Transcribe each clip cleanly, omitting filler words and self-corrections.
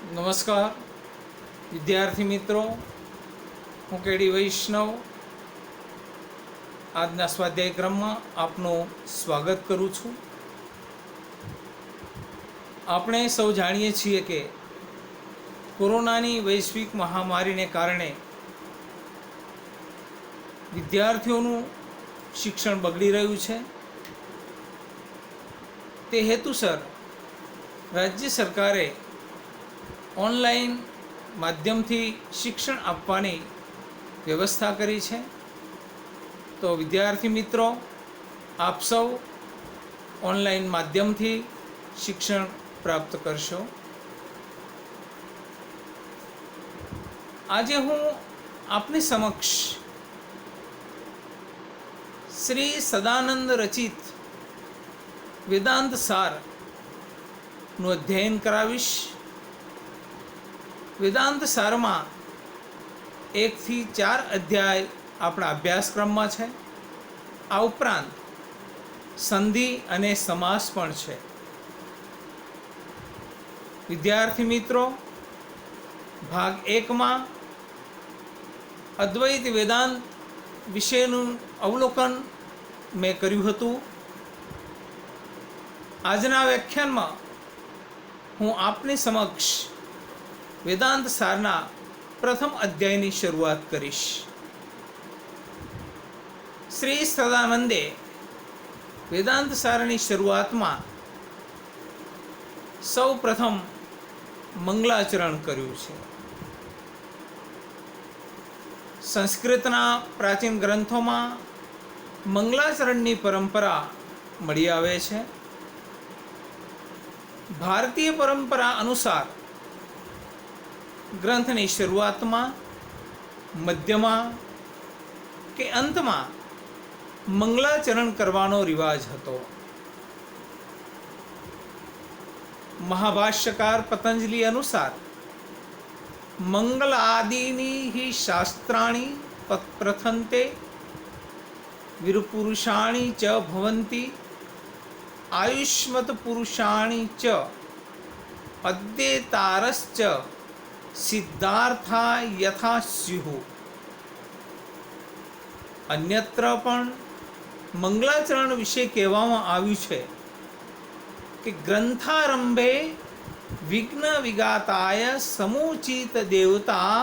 નમસ્કાર વિદ્યાર્થી મિત્રો, હું કેડી વૈષ્ણવ આજના સ્વાધ્યાય ક્રમમાં આપનું સ્વાગત કરું છું. આપણે સૌ જાણીએ છીએ કે કોરોનાની વૈશ્વિક મહામારીને કારણે વિદ્યાર્થીઓનું શિક્ષણ બગડી રહ્યું છે. તે હેતુસર રાજ્ય સરકારે ઓનલાઈન માધ્યમથી શિક્ષણ આપવાની વ્યવસ્થા કરી છે. તો વિદ્યાર્થી મિત્રો, આપ સૌ ઓનલાઈન માધ્યમથી શિક્ષણ પ્રાપ્ત કરશો. આજે હું આપની સમક્ષ શ્રી સદાનંદ રચિત વેદાંત સારનું અધ્યયન કરાવીશ. વેદાંત સારમાં 1 થી 4 અધ્યાય આપણા અભ્યાસક્રમમાં છે. આ ઉપરાંત સંધિ અને સમાસ પણ છે. વિદ્યાર્થી મિત્રો, ભાગ 1માં અદ્વૈત વેદાંત વિશેનું અવલોકન મેં કર્યું હતું. આજના વ્યાખ્યાનમાં હું આપની સમક્ષ વેદાંત સારના પ્રથમ અધ્યાયની શરૂઆત કરીશ. શ્રી સદાનંદે વેદાંત સારની શરૂઆતમાં સૌ પ્રથમ મંગલાચરણ કર્યું છે. સંસ્કૃતના પ્રાચીન ગ્રંથોમાં મંગલાચરણની પરંપરા મળી આવે છે. ભારતીય પરંપરા અનુસાર ગ્રંથની શરૂઆતમાં, મધ્યમાં કે અંતમાં મંગલાચરણ કરવાનો રિવાજ હતો. મહાભાષ્યકાર પતંજલિ અનુસાર મંગલાદિની હિ શાસ્ત્રાણી પ્રથંતે વીરપુરુષાણી ચ ભવંતિ આયુષ્મત પુરુષાણી ચ અદ્યતારશ્ચ સિદ્ધાર્થા યથા સ્યુઃ. અન્યત્ર પણ મંગલાચરણ વિશે કહેવામાં આવ્યું છે કે ગ્રંથારંભે વિઘ્ન વિઘાતાય સમુચિત દેવતા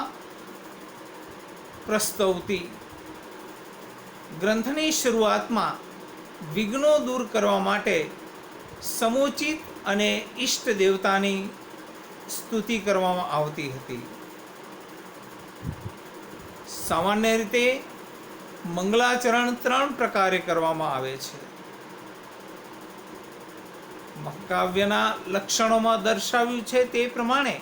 પ્રસ્તૌતિ. ગ્રંથની શરૂઆતમાં વિઘ્નો દૂર કરવા માટે સમુચિત અને ઈષ્ટ દેવતાની સ્તુતિ કરવામાં આવતી હતી. સામાન્ય રીતે મંગલાચરણ 3 પ્રકારે કરવામાં આવે છે. મહાકાવ્યના લક્ષણોમાં દર્શાવ્યું છે તે પ્રમાણે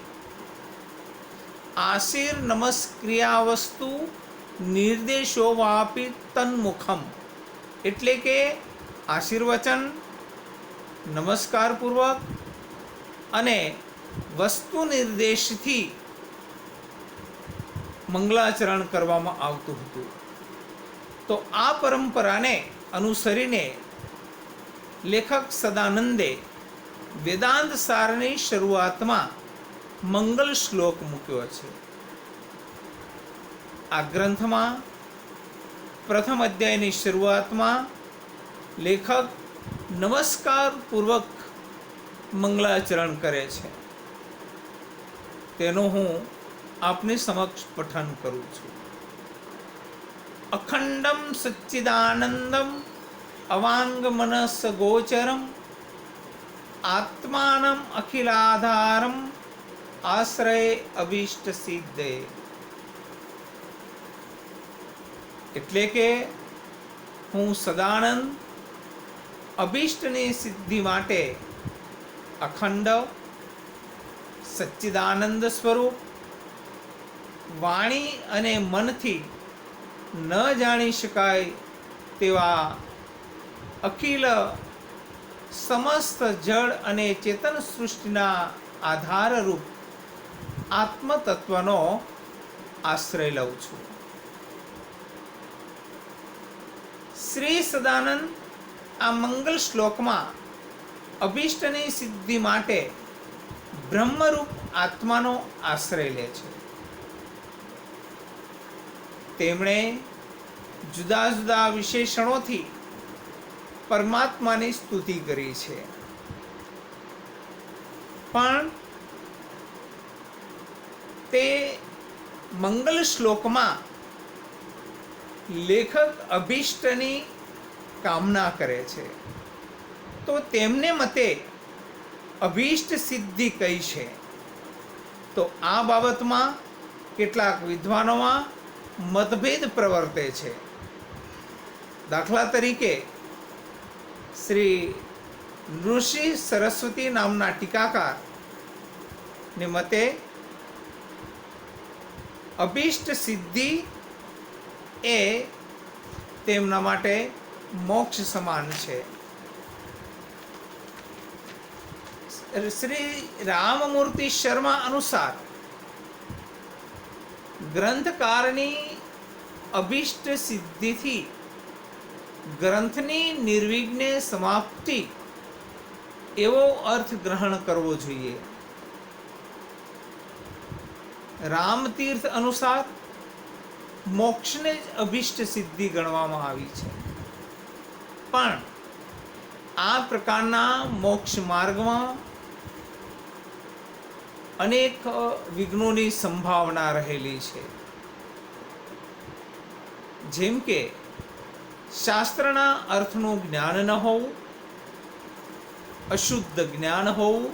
આશીર નમસ્ક્રિયાવસ્તુ નિર્દેશો વાપી તન્મુખમ, એટલે કે આશીર્વચન, નમસ્કારપૂર્વક અને વસ્તુ નિર્દેશથી મંગલાચરણ કરવામાં આવતું હતું. તો આ પરંપરાને અનુસરીને લેખક સદાનંદે વેદાંત સારની શરૂઆતમાં મંગલ શ્લોક મૂક્યો છે. આ ગ્રંથમાં પ્રથમ અધ્યાયની શરૂઆતમાં લેખક નમસ્કાર પૂર્વક મંગલાચરણ કરે છે. તેનું હું આપની સમક્ષ પઠન કરું છું. અખંડમ સચ્ચિદાનંદમ અવાંગ મનસ ગોચરમ આત્માનમ અખિલાધારમ આશ્રય અભીષ્ટ સિદ્ધે. એટલે કે હું સદાનંદ, અભીષ્ટની સિદ્ધિ માટે અખંડ, સચ્ચિદાનંદ સ્વરૂપ, વાણી અને મનથી ન જાણી શકાય તેવા અખિલ સમસ્ત જળ અને ચેતન સૃષ્ટિના આધારરૂપ આત્મતત્વનો આશ્રય લઉં છું. શ્રી સદાનંદ આ મંગલ શ્લોકમાં અભીષ્ટની સિદ્ધિ માટે બ્રહ્મરૂપ આત્માનો આશ્રય લે છે. તેમણે જુદા જુદા વિશેષણોથી પરમાત્માની સ્તુતિ કરી છે, પણ તે મંગલ શ્લોકમાં લેખક અભિષ્ટની કામના કરે છે. તો તેમને મતે અભિષ્ટ સિદ્ધિ કઈ છે? તો આ બાબતમાં કેટલાક વિદ્વાનોમાં મતભેદ પ્રવર્તે છે. દાખલા તરીકે શ્રી ઋષિ સરસ્વતી નામના ટીકાકાર ને મતે અભિષ્ટ સિદ્ધિ એ તેમના માટે મોક્ષ સમાન છે. શ્રી રામમૂર્તિ શર્મા અનુસાર ગ્રંથકારની અભિષ્ટ સિદ્ધિથી ગ્રંથની નિર્વિઘ્ને સમાપ્તિ એવો અર્થ ગ્રહણ કરવો જોઈએ. રામતીર્થ અનુસાર મોક્ષને જ અભિષ્ટ સિદ્ધિ ગણવામાં આવી છે, પણ આ પ્રકારના મોક્ષ માર્ગમાં અનેક વિઘ્નોની સંભાવના રહેલી છે. જેમ કે શાસ્ત્રના અર્થનું જ્ઞાન ન હોવું, અશુદ્ધ જ્ઞાન હોવું,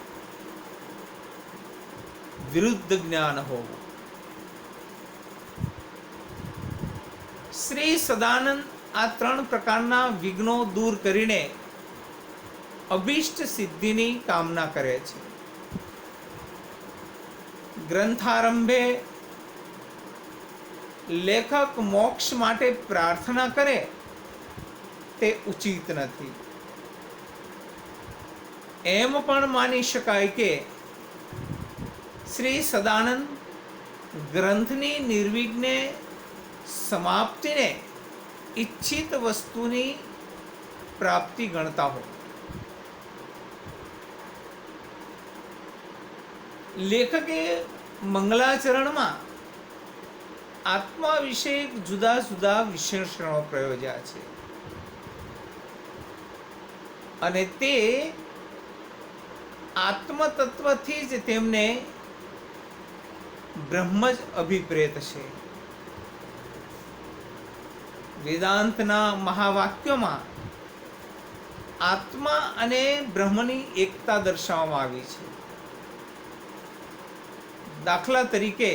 વિરુદ્ધ જ્ઞાન હોવું. શ્રી સદાનંદ આ 3 પ્રકારના વિઘ્નો દૂર કરીને અભિષ્ટ સિદ્ધિની કામના કરે છે. ગ્રંથારંભે લેખક મોક્ષ માટે પ્રાર્થના કરે તે ઉચિત નથી. એમ પણ માની શકાય કે શ્રી સદાનંદ ગ્રંથની નિર્વિઘ્ને સમાપ્તિને ઈચ્છિત વસ્તુની પ્રાપ્તિ ગણતા હોય. લેખકે મંગલાચરણમાં આત્મા વિશે જુદા જુદા વિશેષણો પ્રયોજ્યા છે, અને તે આત્મતત્વથી જ તેમને બ્રહ્મ જ અભિપ્રેત છે. વેદાંતના મહાવાક્યોમાં આત્મા અને બ્રહ્મની એકતા દર્શાવવામાં આવી છે. દાખલા તરીકે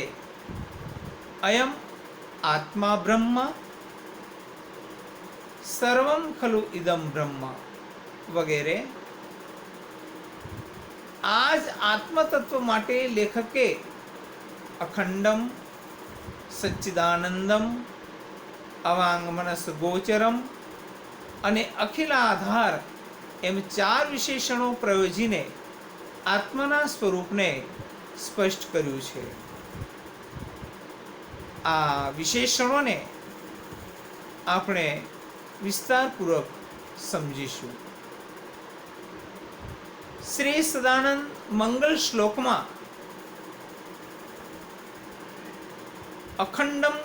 અયમ આત્મા બ્રહ્મ, સર્વમ ખલુ ઇદમ બ્રહ્મ વગેરે. આ જ આત્મતત્વ માટે લેખકે અખંડમ, સચ્ચિદાનંદમ, અવાંગમનસ ગોચરમ અને અખિલાધાર એમ 4 વિશેષણો પ્રયોજીને આત્માના સ્વરૂપને સ્પષ્ટ કર્યું છે. આ વિશેષણોને આપણે વિસ્તારપૂર્વક સમજીશું. શ્રી સદાનંદ મંગલ શ્લોકમાં અખંડમ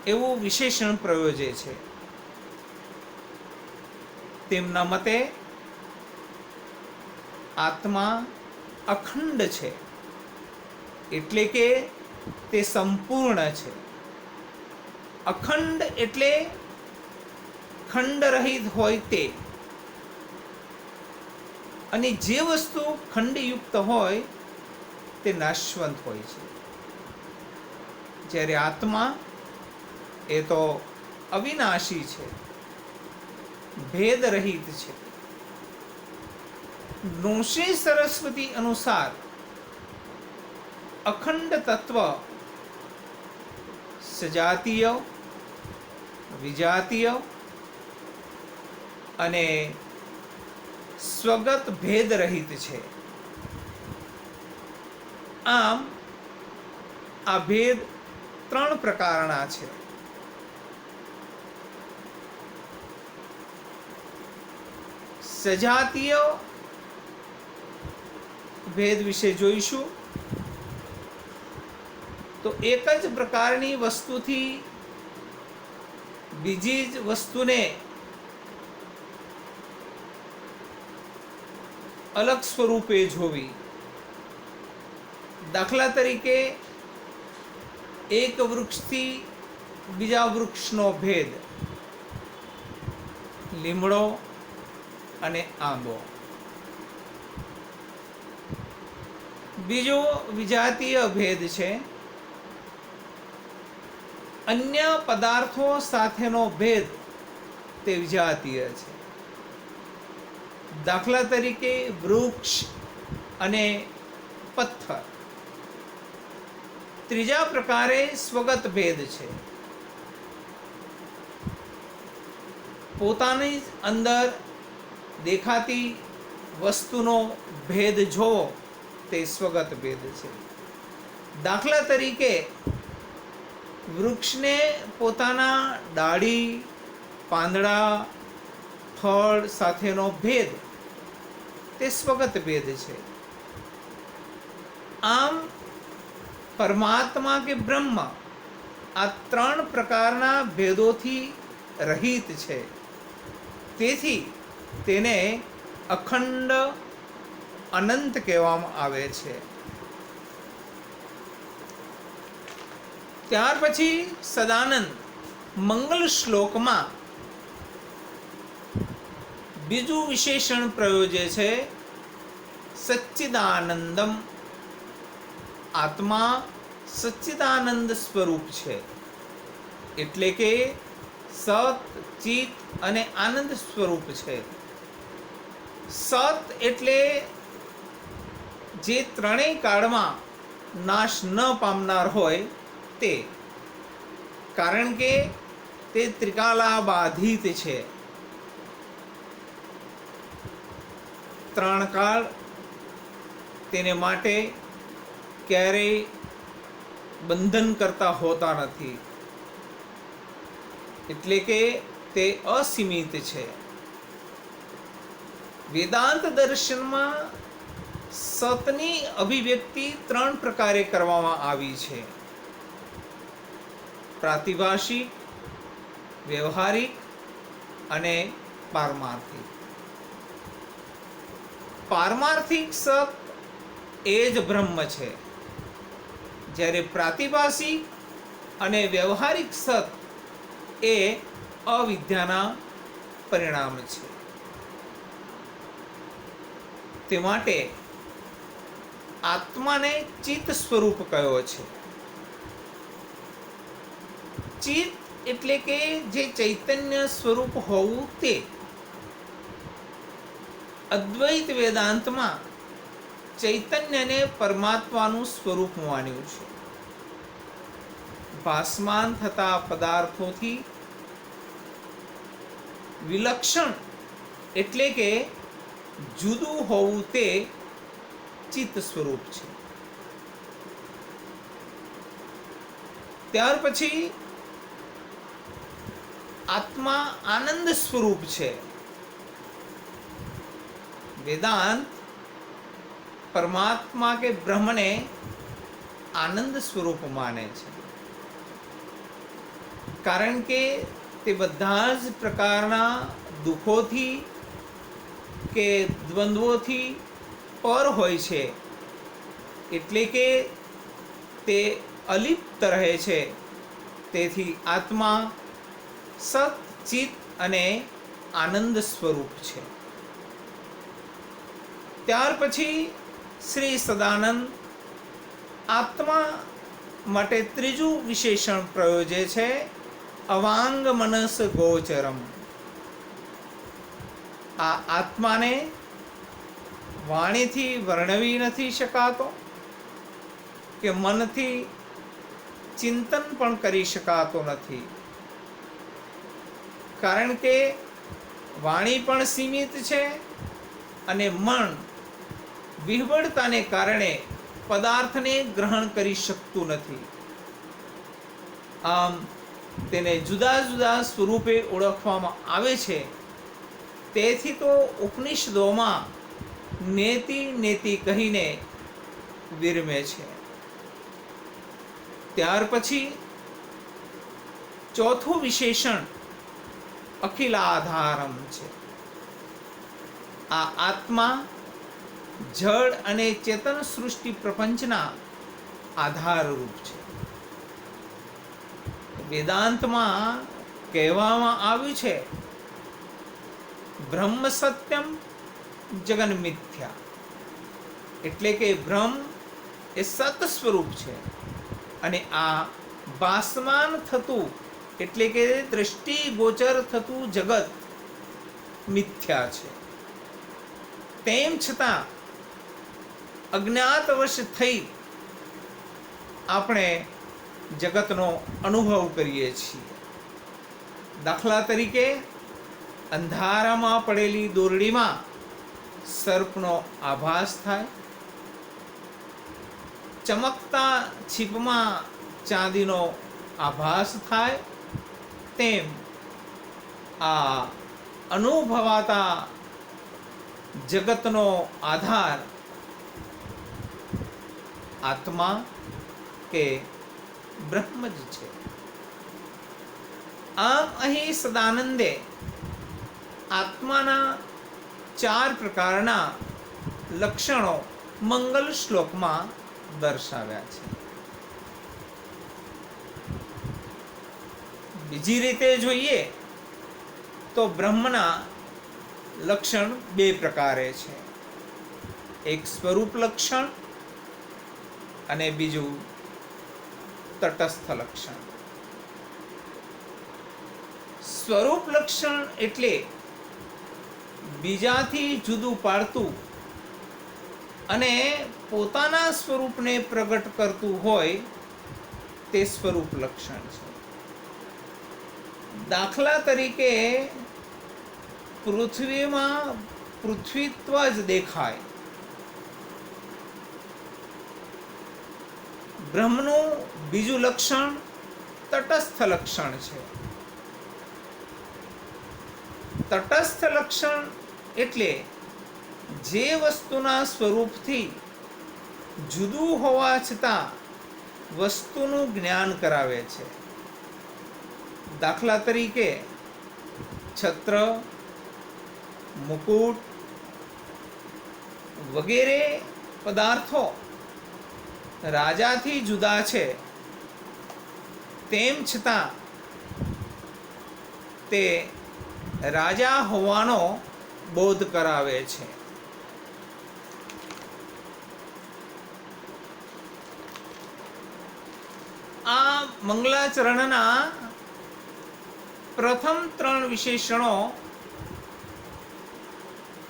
એવું વિશેષણ પ્રયોજે છે. તેમના મતે આત્મા અખંડ છે, એટલે કે તે સંપૂર્ણ છે. અખંડ એટલે ખંડ રહિત હોય તે, અને જે વસ્તુ ખંડયુક્ત હોય તે નાશવંત હોય છે. જ્યારે આત્મા એ તો અવિનાશી છે, ભેદ રહિત છે. ઋષિ સરસ્વતી અનુસાર અખંડ તત્વ સજાતીય, વિજાતીય અને સ્વગત ભેદ રહિત છે. આમ આ ભેદ 3 પ્રકારના છે. સજાતીય, ભેદ વિશે જોઈશું. તો એક જ પ્રકારની વસ્તુથી બીજી જ વસ્તુને અલગ સ્વરૂપે જોવી. દાખલા તરીકે એક વૃક્ષથી બીજા વૃક્ષનો ભેદ, લીમડો અને આંબો. બીજો વિજાતીય ભેદ છે અન્ય પદાર્થો સાથેનો ભેદ, તે વિજાતીય છે. દાખલા તરીકે વૃક્ષ અને પથ્થર. ત્રીજા પ્રકારે સ્વગત ભેદ છે. પોતાની જ અંદર દેખાતી વસ્તુનો ભેદ જોવો, તે સ્વગત ભેદ છે. દાખલા તરીકે વૃક્ષને પોતાના ડાળી, પાંદડા, ફળ સાથેનો ભેદ, તે સ્વગત ભેદ છે. આમ પરમાત્મા કે બ્રહ્મ આ ત્રણ પ્રકારના ભેદોથી રહિત છે. તેથી તેને અખંડ અનંત કહેવામાં આવે છે. ત્યાર પછી સદાનંદ મંગલ શ્લોકમાં બીજું વિશેષણ પ્રયોજે છે સચ્ચિદાનંદમ. આત્મા સચ્ચિદાનંદ સ્વરૂપ છે, એટલે કે સત, ચિત અને આનંદ સ્વરૂપ છે. સત એટલે જે ત્રણેય કાળમાં નાશ ન પામનાર હોય તે, કારણ કે તે ત્રિકાલાબાધિત છે. ત્રણ કાળ તેને માટે ક્યારેય બંધન કરતા હોતા નથી, એટલે કે તે અસીમિત છે. વેદાંત દર્શનમાં સતની અભિવ્યક્તિ ત્રણ પ્રકારે કરવામાં આવી છે: પ્રાતિભાષિક, વ્યવહારિક અને પારમાર્થિક. પારમાર્થિક સત એ જ બ્રહ્મ છે, જ્યારે પ્રાતિભાષિક અને વ્યવહારિક સત એ અવિદ્યાના પરિણામ છે. તે માટે આત્માને ચિત્ત સ્વરૂપ કયો છે. ચિત્ત એટલે કે જે ચૈતન્ય સ્વરૂપ હોવું તે. અદ્વૈત વેદાંતમાં ચૈતન્યને પરમાત્માનું સ્વરૂપ માન્યું છે. ભાસમાન થતા પદાર્થોથી વિલક્ષણ એટલે કે જુદું હોવું તે ચિત્ત સ્વરૂપ છે. ત્યાર પછી આત્મા આનંદ સ્વરૂપ છે. વેદાંત પરમાત્મા કે બ્રહ્મને આનંદ સ્વરૂપ માને છે, કારણ કે તે બધા જ પ્રકારના દુઃખોથી કે દ્વંદ્વોથી પર હોય છે, એટલે કે તે અલિપ્ત રહે છે. તેથી આત્મા સત, ચિત અને આનંદ સ્વરૂપ છે. ત્યાર પછી શ્રી સદાનંદ આત્મા માટે ત્રીજું વિશેષણ પ્રયોજે છે અવાંગ મનસ ગોચરમ. આ આત્માને વાણીથી વર્ણવી નથી શકાતો કે મનથી ચિંતન પણ કરી શકાતો નથી, કારણ કે વાણી પણ સીમિત છે અને મન વિહવળતાને કારણે પદાર્થને ગ્રહણ કરી શકતું નથી. આમ તેને જુદા જુદા સ્વરૂપે ઓળખવામાં આવે છે. તેથી તો ઉપનિષદોમાં નેતિ નેતિ કહીને વિરમે છે. ત્યાર પછી ચોથું વિશેષણ અખિલાધારમ છે. આ આત્મા જળ અને ચેતન સૃષ્ટિ પ્રપંચના આધારરૂપ છે. વેદાંતમાં કહેવામાં આવ્યું છે બ્રહ્મ સત્યમ જગન મિથ્યા, એટલે કે બ્રહ્મ એ સત સ્વરૂપ છે અને આ ભાસમાન થતું એટલે કે દ્રષ્ટિ ગોચર થતું જગત મિથ્યા છે. તેમ છતાં અજ્ઞાતવશ થઈ આપણે જગતનો અનુભવ કરીએ છીએ. દાખલા તરીકે અંધારામાં પડેલી દોરડીમાં સર્પનો આભાસ થાય, ચમકતા છીપમાં ચાંદીનો આભાસ થાય, તેમ આ અનુભવાતા જગતનો આધાર આત્મા કે બ્રહ્મ જ છે. આમ અહીં સદાનંદે આત્માના 4 પ્રકારના લક્ષણો મંગલ શ્લોકમાં દર્શાવ્યા છે. બીજી રીતે જોઈએ તો બ્રહ્મના લક્ષણ 2 પ્રકારે છે. એક સ્વરૂપ લક્ષણ અને બીજું તટસ્થ લક્ષણ. સ્વરૂપ લક્ષણ એટલે બીજાથી જુદું પાડતું અને પોતાના સ્વરૂપને પ્રગટ કરતું હોય તે સ્વરૂપ લક્ષણ છે. દાખલા તરીકે પૃથ્વીમાં પૃથ્વીત્વ જ દેખાય. બ્રહ્મનું બીજું લક્ષણ તટસ્થ લક્ષણ છે. તટસ્થ લક્ષણ એટલે જે વસ્તુના સ્વરૂપથી જુદું હોવા છતાં વસ્તુનું જ્ઞાન કરાવે છે. દાખલા તરીકે છત્ર, મુકુટ વગેરે પદાર્થો રાજાથી જુદા છે, તેમ છતાં તે રાજા હોવાનો બોધ કરાવે છે. આ મંગલાચરણના પ્રથમ 3 વિશેષણો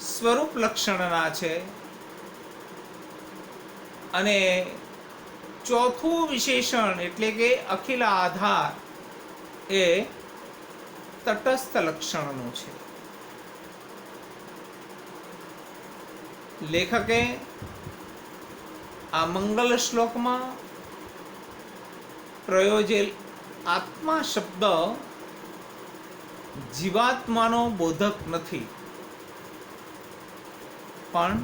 સ્વરૂપ લક્ષણના છે અને ચોથું વિશેષણ એટલે કે અખિલ આધાર એ તટસ્થ લક્ષણનું છે. લેખકે આ મંગલ શ્લોકમાં પ્રયોજેલ આત્મા શબ્દ જીવાત્માનો બોધક નથી, પણ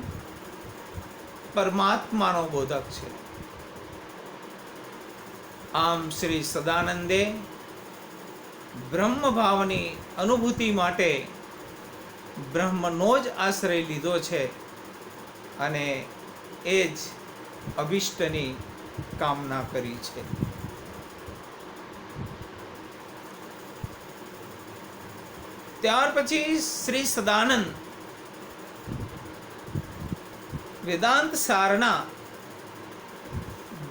પરમાત્માનો બોધક છે. આમ શ્રી સદાનંદે બ્રહ્મ ભાવની અનુભૂતિ માટે બ્રહ્મનો જ આશ્રય લીધો છે અને એ જ અભિષ્ટની કામના કરી છે. ત્યાર પછી શ્રી સદાનંદ વેદાંત સારના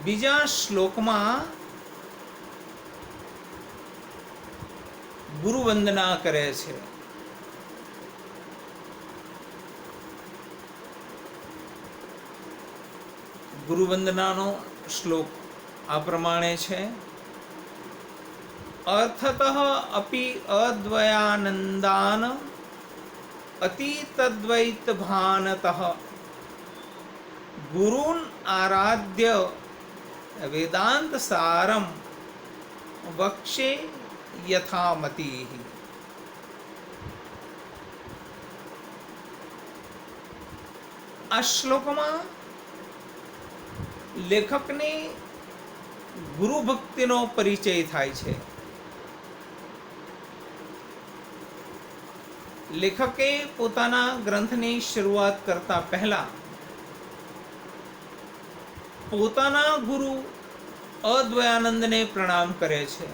બીજા શ્લોકમાં ગુરુ વંદના કરે છે. ગુરુ વંદનાનો શ્લોક આ પ્રમાણે છે. અર્થતઃ અપી અદ્વયાનંદાન અતિતદ્વૈત ભાનતઃ ગુરુન આરાધ્ય વેદાંત સારમ વક્ષે યથામતિ. આ શ્લોકમાં લેખકની ગુરુ ભક્તિનો પરિચય થાય છે. લેખકે પોતાના ગ્રંથની શરૂઆત કરતા પહેલા પોતાના ગુરુ અદ્વૈતાનંદને પ્રણામ કરે છે.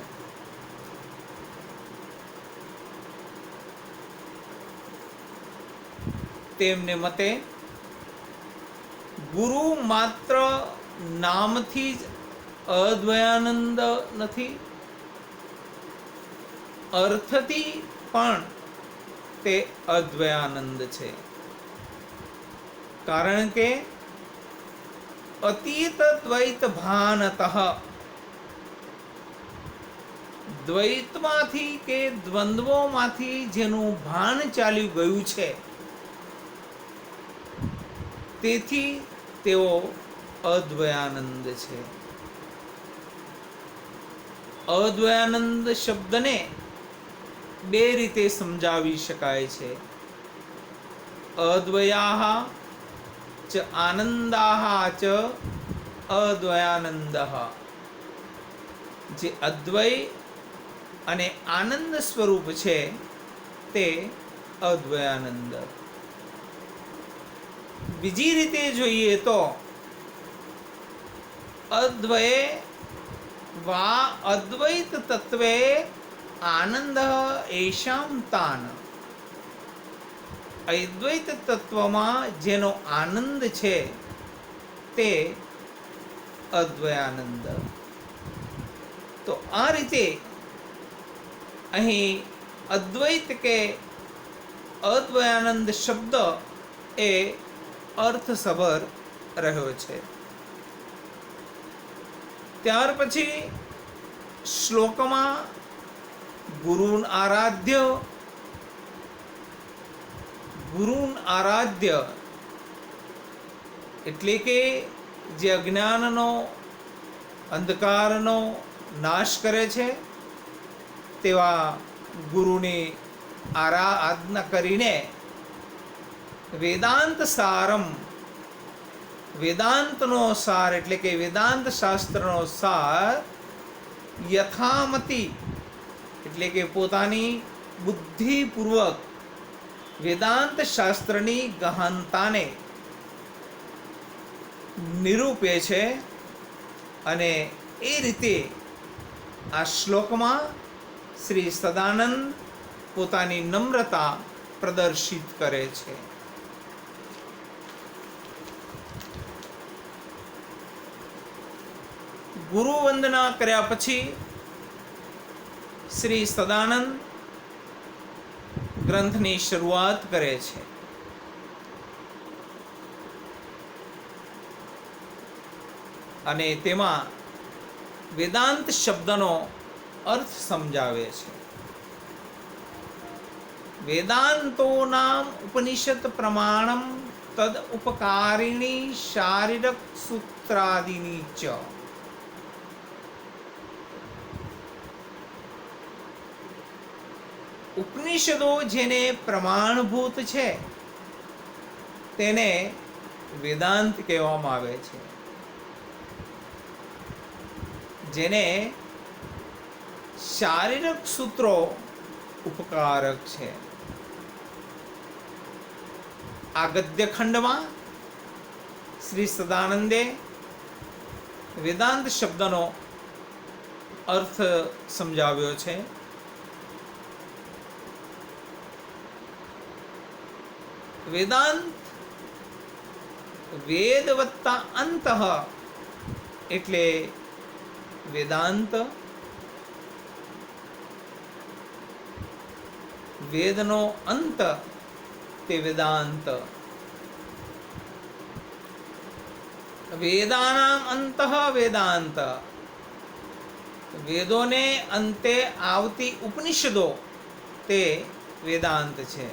તેમને મતે ગુરુ માત્ર નામથી જ અદ્વૈતાનંદ નથી, અર્થથી પણ તે અદ્વૈતાનંદ છે. કારણ કે અતીત દ્વૈત ભાનતઃ, દ્વૈતમાંથી કે દ્વંદ્વોમાંથી જેનું ભાન ચાલ્યું ગયું છે, તેથી તેઓ અદ્વૈતાનંદ છે. અદ્વૈતાનંદ શબ્દને બે રીતે સમજાવી શકાય છે. અદ્વયાહ ચ આનંદાહ ચ અદ્વૈતાનંદઃ. જે અદ્વૈત અને આનંદ સ્વરૂપ છે તે અદ્વૈતાનંદ. બીજી રીતે જોઈએ તો અદ્વય વા અદ્વૈત તત્વે આનંદ એષામ તાન. અદ્વૈત તત્વમાં જેનો આનંદ છે તે અદ્વૈતાનંદ. તો આ રીતે અહીં અદ્વૈત કે અદ્વૈતાનંદ શબ્દ એ અર્થસભર રહ્યો છે. ત્યાર પછી શ્લોકમાં ગુરુન આરાધ્ય એટલે કે જે અજ્ઞાનનો અંધકારનો નાશ કરે છે તેવા ગુરુની આરાધના કરીને વેદાંત સારમ, વેદાંતનો સાર એટલે કે વેદાંત શાસ્ત્રનો સાર યથામતિ એટલે કે પોતાની બુદ્ધિપૂર્વક વેદાંત શાસ્ત્રની ગહનતાને નિરૂપે છે. અને એ રીતે આ શ્લોકમાં શ્રી સદાનંદ પોતાની નમ્રતા પ્રદર્શિત કરે છે. ગુરુ વંદના કર્યા પછી શ્રી સદાનંદ ગ્રંથની શરૂઆત કરે છે. અને તેમાં વેદાંત શબ્દનો અર્થ સમજાવે છે. વેદાંતો નામ ઉપનિષદ પ્રમાણમ તદ ઉપકારિણી શારીરક સૂત્રાદિની ચ. ઉપનિષદો જેને પ્રમાણભૂત છે તેને વેદાંત કહેવામાં આવે છે. જેને શારીરક સૂત્રો ઉપકારક છે. આ ગદ્ય ખંડમાં શ્રી સદાનંદે વેદાંત શબ્દનો અર્થ સમજાવ્યો છે. વેદાંત વેદ વત્તા અંતઃ એટલે વેદાંત, વેદનો અંત તે વેદાંત. વેદાનામ અંતઃ વેદાંત, વેદોને અંતે આવતી ઉપનિષદો તે વેદાંત છે.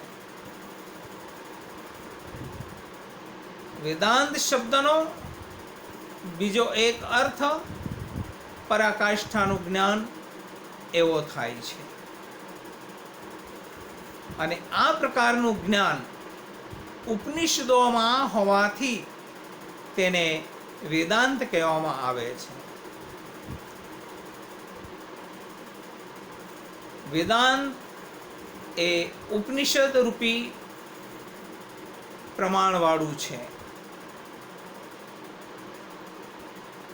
વેદાંત શબ્દનો બીજો એક અર્થ પરાકાષ્ઠાનું જ્ઞાન એવો થાય છે. અને આ પ્રકારનું જ્ઞાન ઉપનિષદોમાં હોવાથી તેને વેદાંત કહેવામાં આવે છે. વેદાંત એ ઉપનિષદ રૂપી પ્રમાણવાળું છે.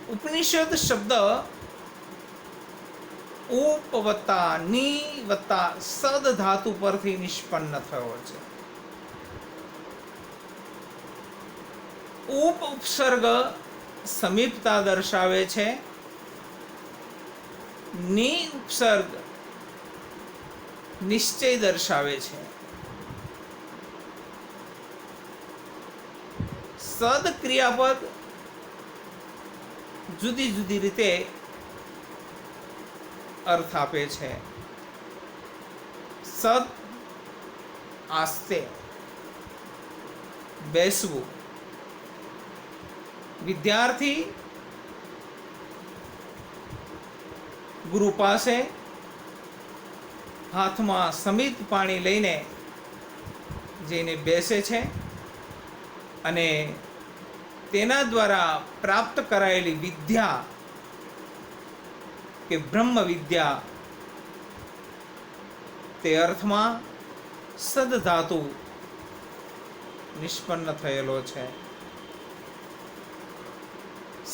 ઉપનિષદ શબ્દ ઉપ વત્તા ની વત્તા સદ ધાતુ પરથી નિષ્પન્ન થયો છે. ઉપસર્ગ સમીપતા દર્શાવે છે. ની ઉપસર્ગ નિશ્ચય દર્શાવે છે. સદ ક્રિયાપદ જુદી જુદી રીતે અર્થ આપે છે. સદ આસ્તે, બેસવું. વિદ્યાર્થી ગુરુ પાસે હાથમાં સમિત પાણી લઈને જઈને બેસે છે અને તેના દ્વારા પ્રાપ્ત કરાયેલી વિદ્યા કે બ્રહ્મ વિદ્યા તે અર્થમાં સદ ધાતુ નિષ્પન્ન થયેલો છે.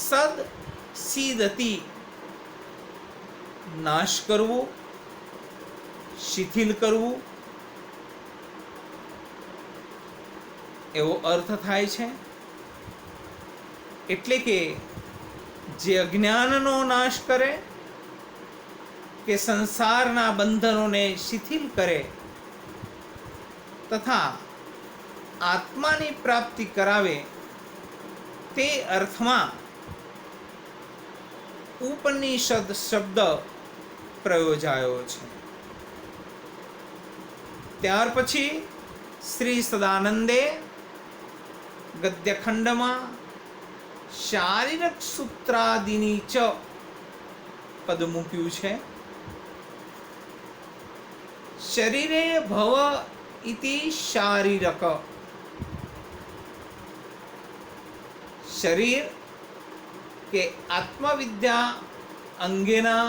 સદ સીદતી, નાશ કરવું, શિથિલ કરવું એવો અર્થ થાય છે. એટલે કે જે અજ્ઞાનનો નાશ કરે કે સંસારના બંધનોને શિથિલ કરે તથા આત્માની પ્રાપ્તિ કરાવે તે અર્થમાં ઉપનિષદ શબ્દ પ્રયોજાયો છે. ત્યાર પછી શ્રી સદાનંદે ગદ્યખંડમાં શારીરક સૂત્રાદિની ચ પદ મૂક્યું છે. શરીરે ભવ ઇતિ શારીરક. શરીર કે આત્મવિદ્યા અંગેના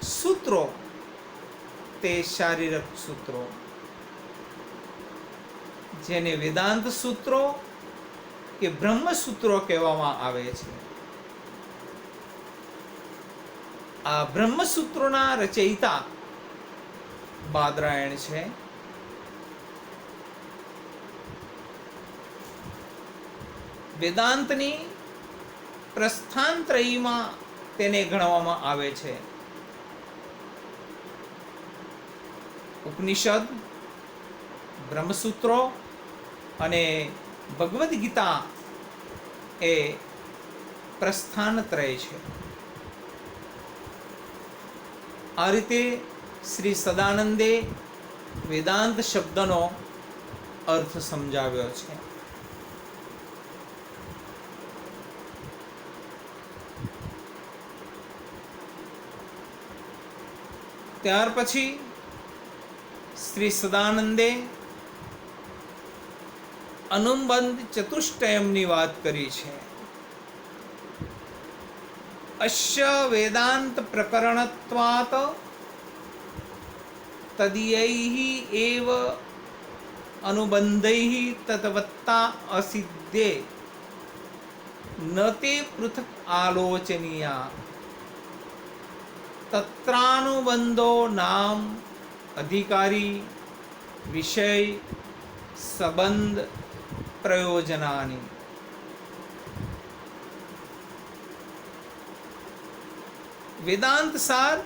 સૂત્રો તે શારીરક સૂત્રો, જેને વેદાંત સૂત્રો કે બ્રહ્મ સૂત્રો કહેવામાં આવે છે. આ બ્રહ્મ સૂત્રોના રચયિતા બાદરાયણ છે. વેદાંતની પ્રસ્થાનત્રયીમાં તેને ગણવામાં આવે છે. ઉપનિષદ, બ્રહ્મસૂત્રો અને ભગવદ્ ગીતા એ પ્રસ્થાનત્રય છે. આ રીતે શ્રી સદાનંદે વેદાંત શબ્દનો અર્થ સમજાવ્યો છે. ત્યાર પછી શ્રી સદાનંદે અનુબંધ ચતુષ્ટયમની વાત કરી છે. અસ્ય વેદાંત પ્રકરણત્વાત તદીયૈઃ એવ અનુબંધૈઃ તત્વત્તા અસિદ્ધે ન તે પૃથક આલોચનીયા તત્રાનુબંધો નામ અધિકારી વિષય સંબંધ પ્રયોજનાની. વેદાંત સાર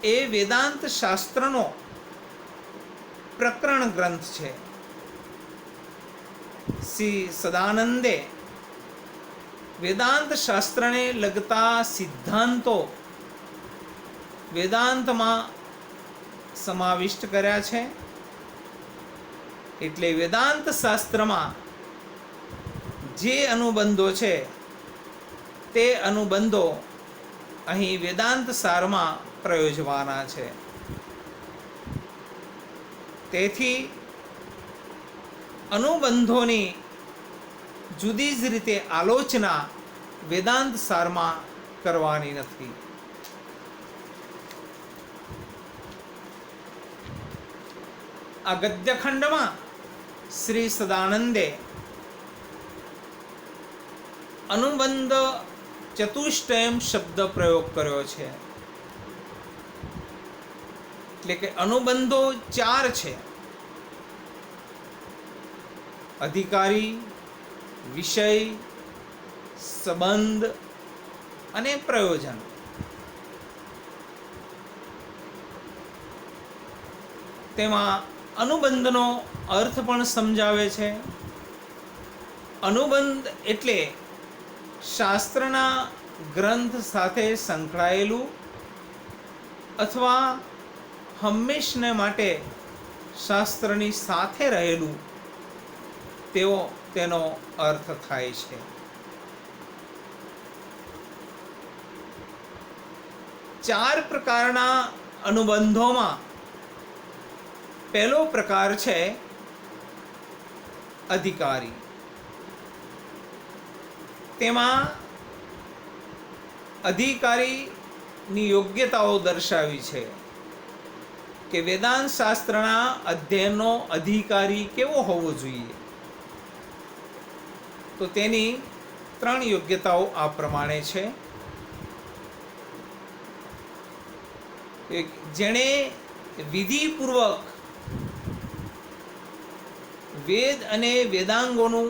એ વેદાંત શાસ્ત્રનો પ્રકરણ ગ્રંથ છે. શ્રી સદાનંદે વેદાંત શાસ્ત્રને લગતા સિદ્ધાંતો વેદાંતમાં સમાવિષ્ટ કર્યા છે. એટલે વેદાંત શાસ્ત્રમાં જે અનુબંધો છે તે અનુબંધો અહીં વેદાંત સારમાં પ્રયોજવાના છે. તેથી અનુબંધોની જુદી જ રીતે આલોચના વેદાંત સારમાં કરવાની નથી. આ ગદ્યખંડમાં શ્રી સદાનંદે અનુબંધ ચતુષ્ટયમ શબ્દ પ્રયોગ કર્યો છે. એટલે કે અનુબંધો 4 છે: અધિકારી, વિષય, સંબંધ અને પ્રયોજન. તેમાં અનુબંધનો અર્થ પણ સમજાવે છે. અનુબંધ એટલે શાસ્ત્રના ગ્રંથ સાથે સંકળાયેલું અથવા હંમેશને માટે શાસ્ત્રની સાથે રહેલું તેનો અર્થ થાય છે. ચાર પ્રકારના અનુબંધોમાં પહેલો પ્રકાર છે અધિકારી. તેમાં અધિકારીની યોગ્યતાઓ દર્શાવી છે કે વેદાંત શાસ્ત્રના અધ્યયનનો અધિકારી કેવો હોવો જોઈએ. તો તેની 3 યોગ્યતાઓ આ પ્રમાણે છે. જેણે વિધિપૂર્વક વેદ અને વેદાંગોનું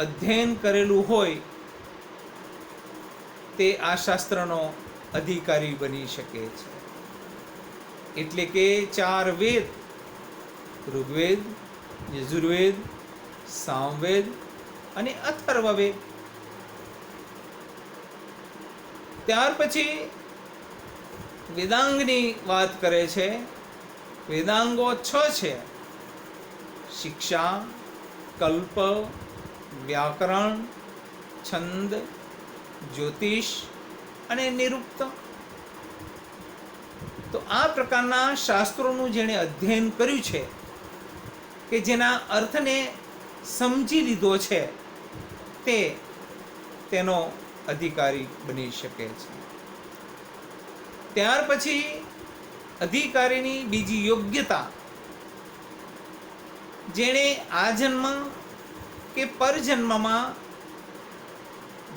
અધ્યયન કરેલું હોય તે આ શાસ્ત્રનો અધિકારી બની શકે છે. એટલે કે 4 વેદ, ઋગ્વેદ, યજુર્વેદ, સામવેદ અને અથર્વવેદ. ત્યાર પછી વેદાંગની વાત કરે છે. વેદાંગો 6 છે: શિક્ષા, કલ્પ, વ્યાકરણ, છંદ, જ્યોતિષ અને નિરુક્ત. તો આ પ્રકારના શાસ્ત્રોનું જેણે અધ્યયન કર્યું છે, કે જેના અર્થને સમજી લીધો છે, તેનો અધિકારી બની શકે છે. ત્યાર પછી અધિકારીની બીજી યોગ્યતા, જેણે આ જન્મ કે પરજન્મમાં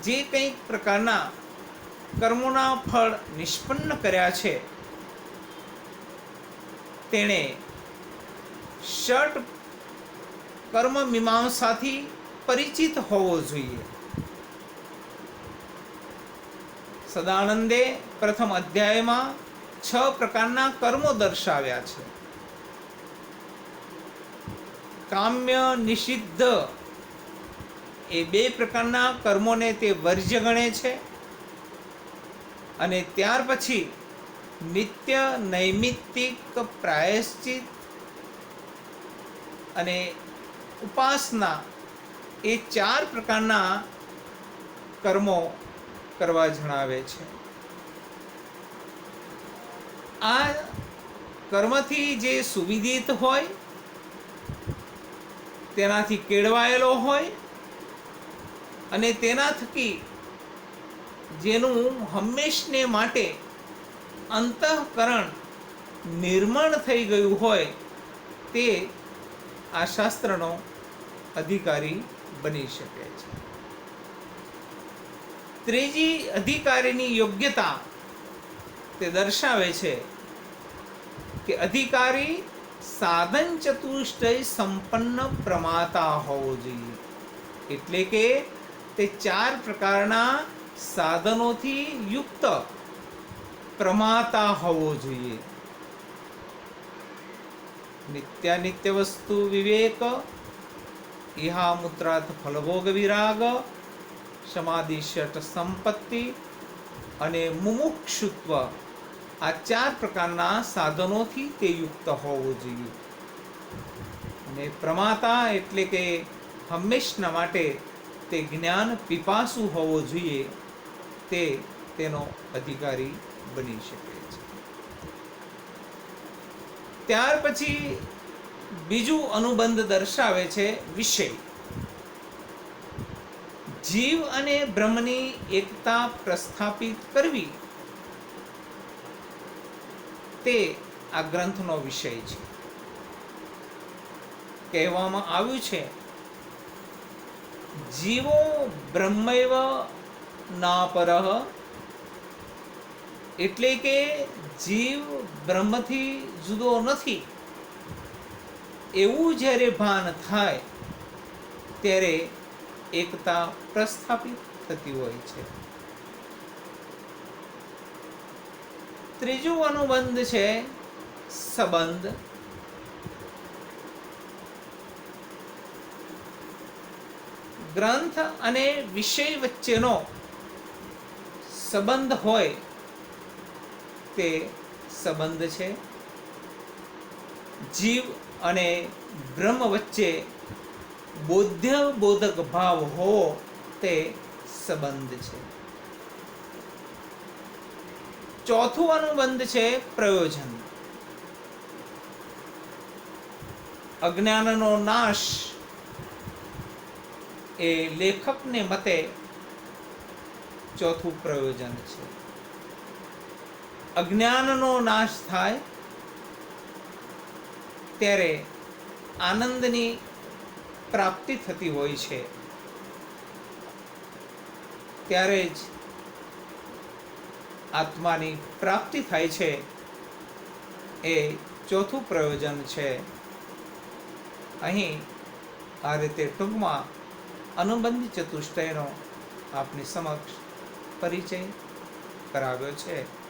જે કંઈક પ્રકારના કર્મોના ફળ નિષ્પન્ન કર્યા છે, તેણે ષટ કર્મ મીમાંસાથી પરિચિત હોવો જોઈએ. સદાનંદે પ્રથમ અધ્યાયમાં 6 પ્રકારના કર્મો દર્શાવ્યા છે. કામ્ય, નિષિદ્ધ એ 2 પ્રકારના કર્મોને તે વર્જ્ય ગણે છે. અને ત્યાર પછી નિત્ય, નૈમિત્તિક, પ્રાયશ્ચિત અને ઉપાસના એ 4 પ્રકારના કર્મો કરવા જણાવે છે. આ કર્મથી જે સુવિદિત હોય, તેનાથી કેળવાયેલો હોય અને તેના થકી જેનું હંમેશને માટે અંતઃકરણ નિર્મળ થઈ ગયું હોય, તે આ શાસ્ત્રનો અધિકારી બની શકે છે. ત્રીજી અધિકારીની યોગ્યતા તે દર્શાવે છે કે અધિકારી સાધન ચતુષ્ટય સંપન્ન પ્રમાતા હોવો જોઈએ. એટલે કે તે 4 પ્રકારના સાધનોથી યુક્ત પ્રમાતા હોવો જોઈએ. નિત્યાનિત્ય વસ્તુ વિવેક, ઇહામૂત્રાર્થ ફલભોગ વિરાગ, સમાધિ ષટ સંપત્તિ અને મુમુક્ષુત્વ, આ 4 પ્રકારના સાધનોથી તે યુક્ત હોવો જોઈએ. અને પ્રમાતા એટલે કે હંમેશના માટે તે જ્ઞાન પીપાસુ હોવો જોઈએ. તેનો અધિકારી બની શકે છે. ત્યાર પછી બીજું અનુબંધ દર્શાવે છે વિષય. જીવ અને બ્રહ્મની એકતા પ્રસ્થાપિત કરવી તે આ ગ્રંથનો વિષય છે. કહેવામાં આવ્યું છે, જીવો બ્રહ્મૈવ ના પરઃ, એટલે કે જીવ બ્રહ્મથી જુદો નથી એવું જ્યારે ભાન થાય ત્યારે એકતા પ્રસ્થાપિત થતી હોય છે. ત્રીજું અનુબંધ છે સંબંધ. ગ્રંથ અને વિષય વચ્ચેનો સંબંધ હોય તે સંબંધ છે. જીવ અને બ્રહ્મ વચ્ચે બોધ્ય બોધક ભાવ હો તે સંબંધ છે. ચોથું અનુબંધ છે પ્રયોજન. અજ્ઞાનનો નાશ એ લેખકને મતે ચોથું પ્રયોજન છે. અજ્ઞાનનો નાશ થાય ત્યારે આનંદની પ્રાપ્તિ થતી હોય છે. ત્યારે જ આત્માની પ્રાપ્તિ થાય છે. એ ચોથું પ્રયોજન છે. અહીં આ રીતે ટૂંકમાં અનુબંધ ચતુષ્ટયનો આપની સમક્ષ પરિચય કરાવ્યો છે.